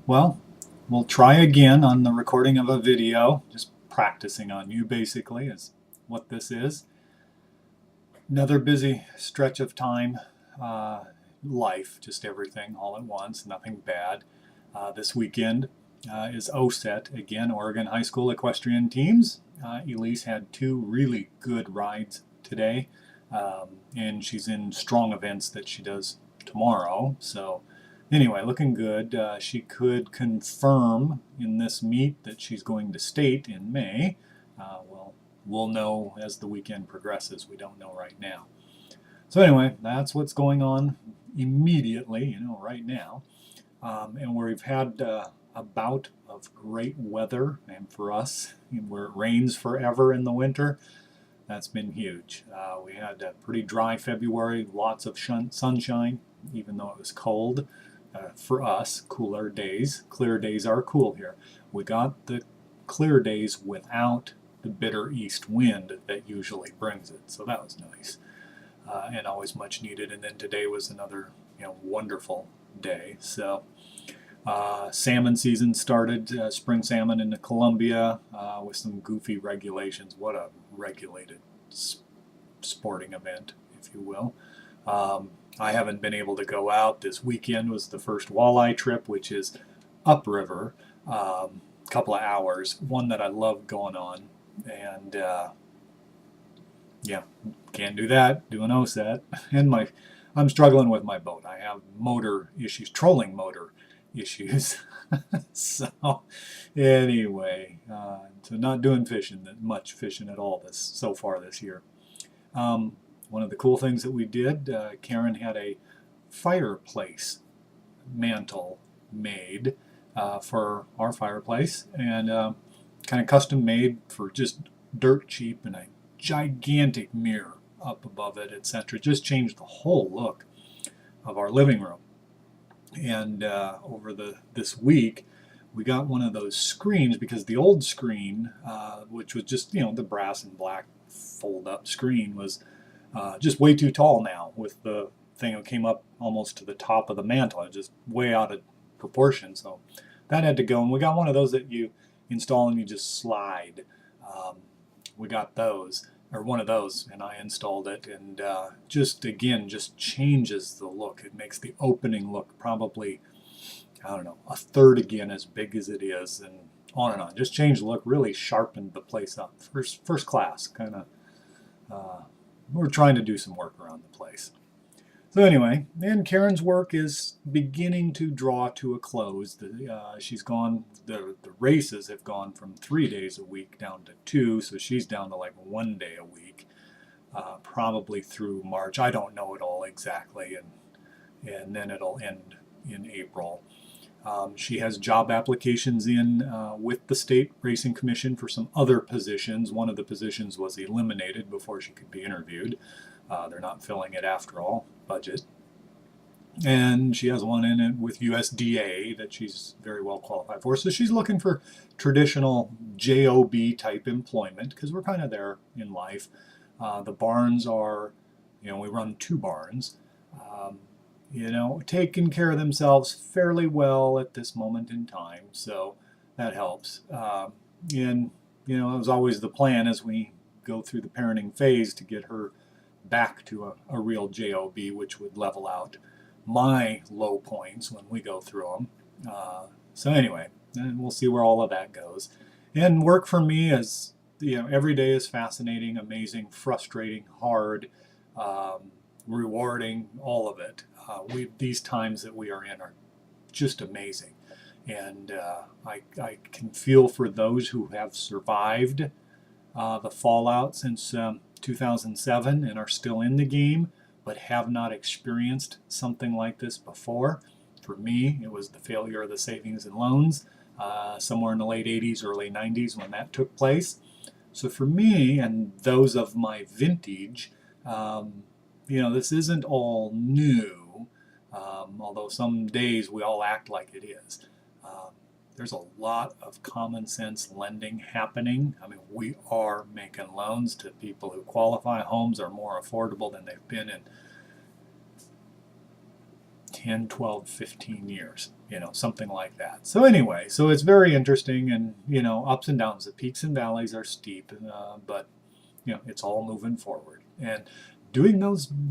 Well, we'll try again on the recording of a video. Just practicing on you, basically, is what this is. Another busy stretch of time. Life, just everything all at once, nothing bad. This weekend is OSET, again, Oregon High School Equestrian Teams. Elise had two really good rides today, and she's in strong events that she does tomorrow. So anyway, looking good. She could confirm in this meet that she's going to state in May. We'll know as the weekend progresses. We don't know right now. So anyway, that's what's going on immediately, right now. And we've had a bout of great weather, and for us, where it rains forever in the winter, that's been huge. We had a pretty dry February, lots of sunshine, even though it was cold. For us, cooler days. Clear days are cool here. We got the clear days without the bitter east wind that usually brings it, so that was nice. And always much needed. And then today was another, wonderful day. So salmon season started, spring salmon into Columbia with some goofy regulations. What a regulated sporting event, if you will. I haven't been able to go out. This weekend was the first walleye trip, which is upriver, couple of hours. One that I love going on. And yeah, can't do that, doing OSET. And I'm struggling with my boat. I have motor issues, trolling motor issues. So anyway, so not doing much fishing at all so far this year. One of the cool things that we did, Karen had a fireplace mantle made for our fireplace, and kind of custom made for just dirt cheap, and a gigantic mirror up above it, etc. Just changed the whole look of our living room. And over this week, we got one of those screens, because the old screen, which was just the brass and black fold-up screen, was just way too tall now, with the thing that came up almost to the top of the mantle, just way out of proportion. So that had to go, and we got one of those that you install and you just slide. We got those, or one of those, and I installed it, and just changes the look. It makes the opening look probably, I don't know, a third again as big as it is, and on and on. Just changed the look, really sharpened the place up. First class, kind of. We're trying to do some work around the place. So anyway, and Karen's work is beginning to draw to a close. She's gone. The races have gone from 3 days a week down to 2, so she's down to like 1 day a week, probably through March. I don't know it all exactly, and then it'll end in April. She has job applications in with the State Racing Commission for some other positions. One of the positions was eliminated before she could be interviewed. They're not filling it after all, budget. And she has one in it with USDA that she's very well qualified for. So she's looking for traditional JOB type employment, because we're kind of there in life. The barns are, we run 2 barns, taking care of themselves fairly well at this moment in time. So that helps. And, it was always the plan as we go through the parenting phase to get her back to a real JOB, which would level out my low points when we go through them. So anyway, and we'll see where all of that goes. And work for me is, every day is fascinating, amazing, frustrating, hard, rewarding, all of it. These times that we are in are just amazing. And I can feel for those who have survived the fallout since 2007 and are still in the game, but have not experienced something like this before. For me, it was the failure of the savings and loans somewhere in the late 80s, early 90s when that took place. So for me and those of my vintage, this isn't all new, although some days we all act like it is. There's a lot of common sense lending happening. I mean, we are making loans to people who qualify. Homes are more affordable than they've been in 10, 12, 15 years, something like that. So anyway, so it's very interesting, and, ups and downs. The peaks and valleys are steep, but, it's all moving forward. And doing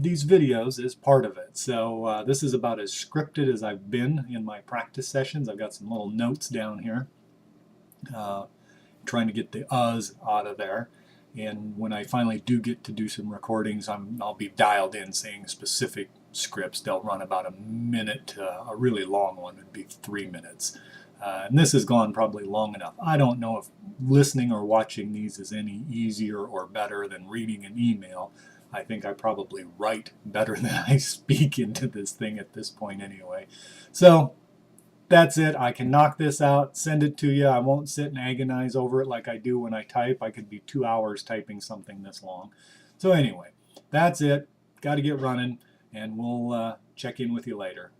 these videos is part of it. So this is about as scripted as I've been in my practice sessions. I've got some little notes down here, trying to get the uhs out of there. And when I finally do get to do some recordings, I'll be dialed in saying specific scripts. They'll run about a minute. A really long one would be 3 minutes. And this has gone probably long enough. I don't know if listening or watching these is any easier or better than reading an email. I think I probably write better than I speak into this thing at this point anyway. So that's it. I can knock this out, send it to you. I won't sit and agonize over it like I do when I type. I could be 2 hours typing something this long. So anyway, that's it. Got to get running, and we'll check in with you later.